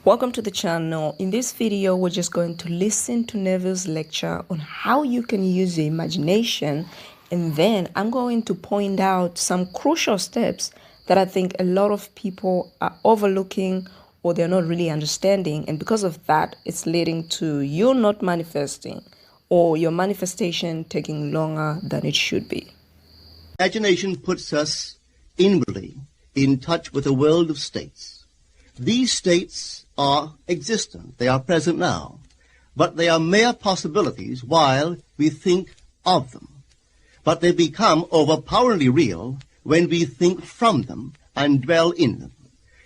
Welcome to the channel. In this video, we're just going to listen to Neville's lecture on how you can use your imagination, and then I'm going to point out some crucial steps that I think a lot of people are overlooking or they're not really understanding, and because of that, it's leading to you not manifesting or your manifestation taking longer than it should be. Imagination puts us inwardly in touch with a world of states. These states are existent, they are present now, but they are mere possibilities while we think of them. But they become overpoweringly real when we think from them and dwell in them.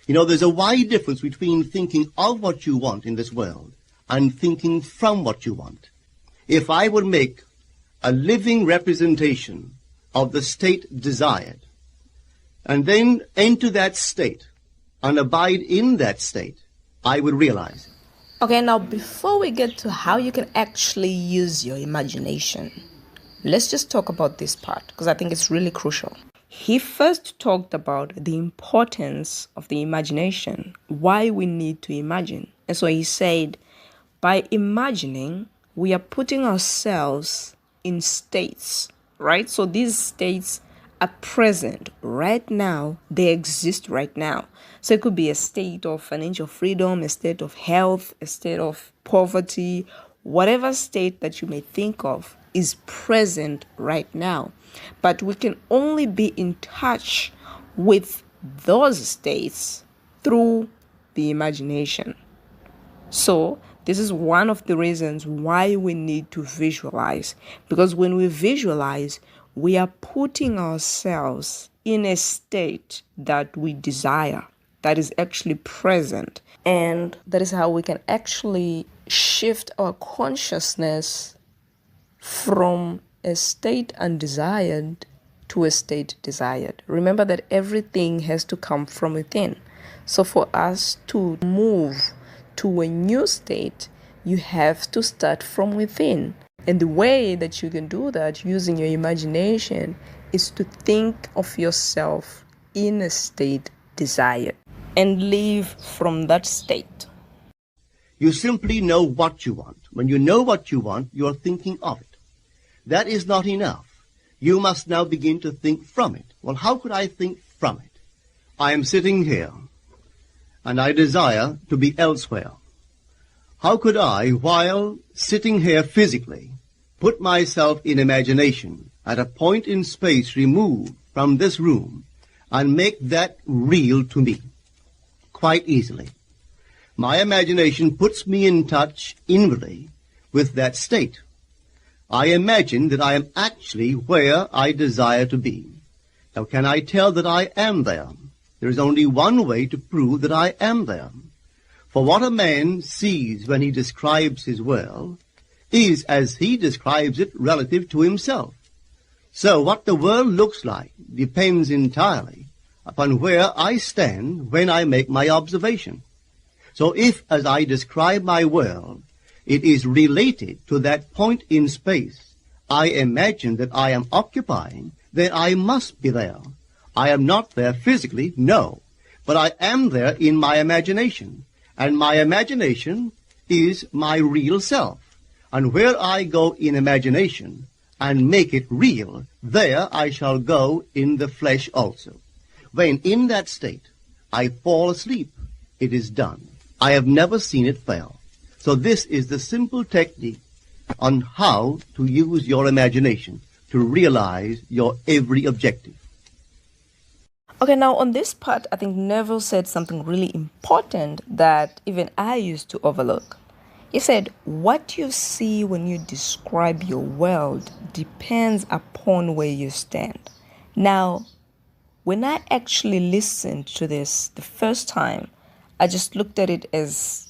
You know, there's a wide difference between thinking of what you want in this world and thinking from what you want. If I would make a living representation of the state desired, and then enter that state and abide in that state, I would realize it. Okay, now before we get to how you can actually use your imagination, let's just talk about this part because I think it's really crucial. He first talked about the importance of the imagination, why we need to imagine. And so he said, by imagining, we are putting ourselves in states, right? So these states are present right now. They exist right now. So it could be a state of financial freedom, a state of health, a state of poverty, whatever state that you may think of is present right now. But we can only be in touch with those states through the imagination. So this is one of the reasons why we need to visualize, because when we visualize, we are putting ourselves in a state that we desire, that is actually present. And that is how we can actually shift our consciousness from a state undesired to a state desired. Remember that everything has to come from within. So for us to move to a new state, you have to start from within. And the way that you can do that using your imagination is to think of yourself in a state desired and live from that state. You simply know what you want. When you know what you want, you are thinking of it. That is not enough. You must now begin to think from it. Well, how could I think from it? I am sitting here, and I desire to be elsewhere. How could I, while sitting here physically, put myself in imagination at a point in space removed from this room and make that real to me? Quite easily. My imagination puts me in touch inwardly with that state. I imagine that I am actually where I desire to be. Now, can I tell that I am there? There is only one way to prove that I am there. For what a man sees when he describes his world is as he describes it relative to himself. So what the world looks like depends entirely upon where I stand when I make my observation. So if, as I describe my world, it is related to that point in space I imagine that I am occupying, then I must be there. I am not there physically, no, but I am there in my imagination. And my imagination is my real self. And where I go in imagination and make it real, there I shall go in the flesh also. When in that state I fall asleep, it is done. I have never seen it fail. So this is the simple technique on how to use your imagination to realize your every objective. Okay, now on this part, I think Neville said something really important that even I used to overlook. He said, what you see when you describe your world depends upon where you stand. Now, when I actually listened to this the first time, I just looked at it as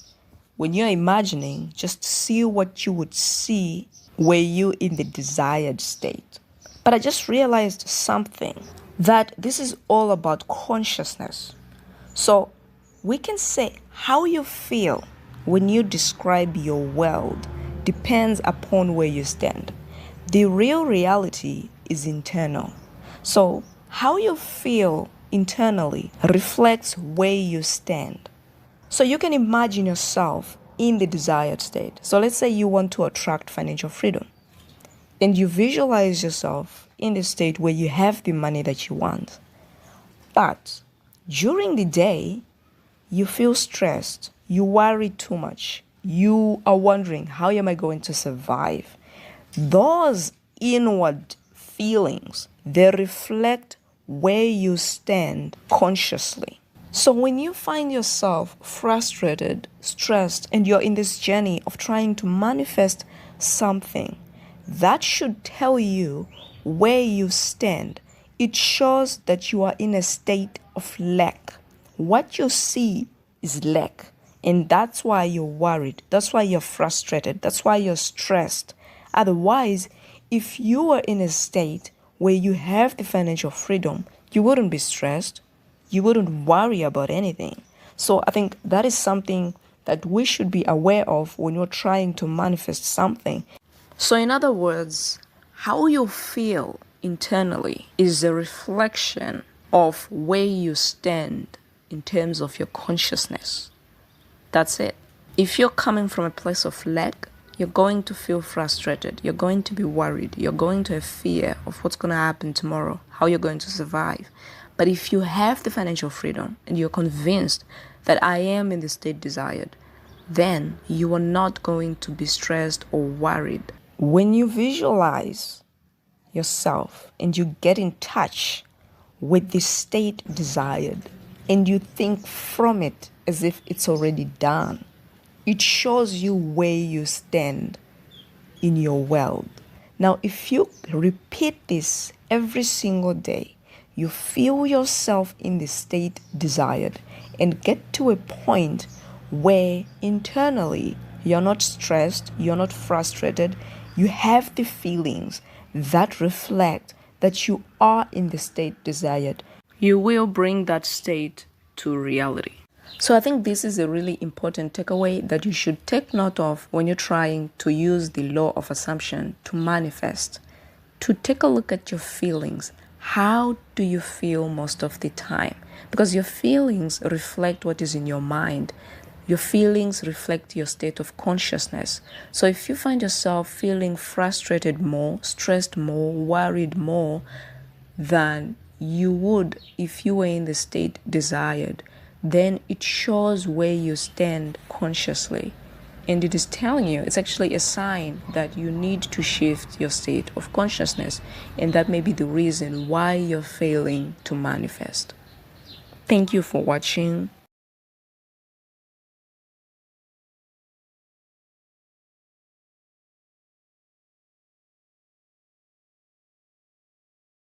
when you're imagining, just see what you would see were you in the desired state. But I just realized something, that this is all about consciousness. So we can say how you feel when you describe your world depends upon where you stand. The real reality is internal. So how you feel internally reflects where you stand. So you can imagine yourself in the desired state. So let's say you want to attract financial freedom, and you visualize yourself in the state where you have the money that you want. But during the day, you feel stressed, you worry too much, you are wondering, how am I going to survive? Those inward feelings, they reflect where you stand consciously. So when you find yourself frustrated, stressed, and you're in this journey of trying to manifest something, that should tell you where you stand. It shows that you are in a state of lack. What you see is lack, and that's why you're worried. That's why you're frustrated. That's why you're stressed. Otherwise, if you were in a state where you have the financial freedom, you wouldn't be stressed. You wouldn't worry about anything. So I think that is something that we should be aware of when you're trying to manifest something. So in other words, how you feel internally is a reflection of where you stand in terms of your consciousness. That's it. If you're coming from a place of lack, you're going to feel frustrated. You're going to be worried. You're going to have fear of what's going to happen tomorrow, how you're going to survive. But if you have the financial freedom and you're convinced that I am in the state desired, then you are not going to be stressed or worried. When you visualize yourself and you get in touch with the state desired and you think from it as if it's already done, it shows you where you stand in your world. Now, if you repeat this every single day, you feel yourself in the state desired and get to a point where internally you're not stressed, you're not frustrated, you have the feelings that reflect that you are in the state desired, you will bring that state to reality. So I think this is a really important takeaway that you should take note of when you're trying to use the law of assumption to manifest. To take a look at your feelings. How do you feel most of the time? Because your feelings reflect what is in your mind. Your feelings reflect your state of consciousness. So if you find yourself feeling frustrated more, stressed more, worried more than you would if you were in the state desired, then it shows where you stand consciously. And it is telling you, it's actually a sign that you need to shift your state of consciousness. And that may be the reason why you're failing to manifest. Thank you for watching.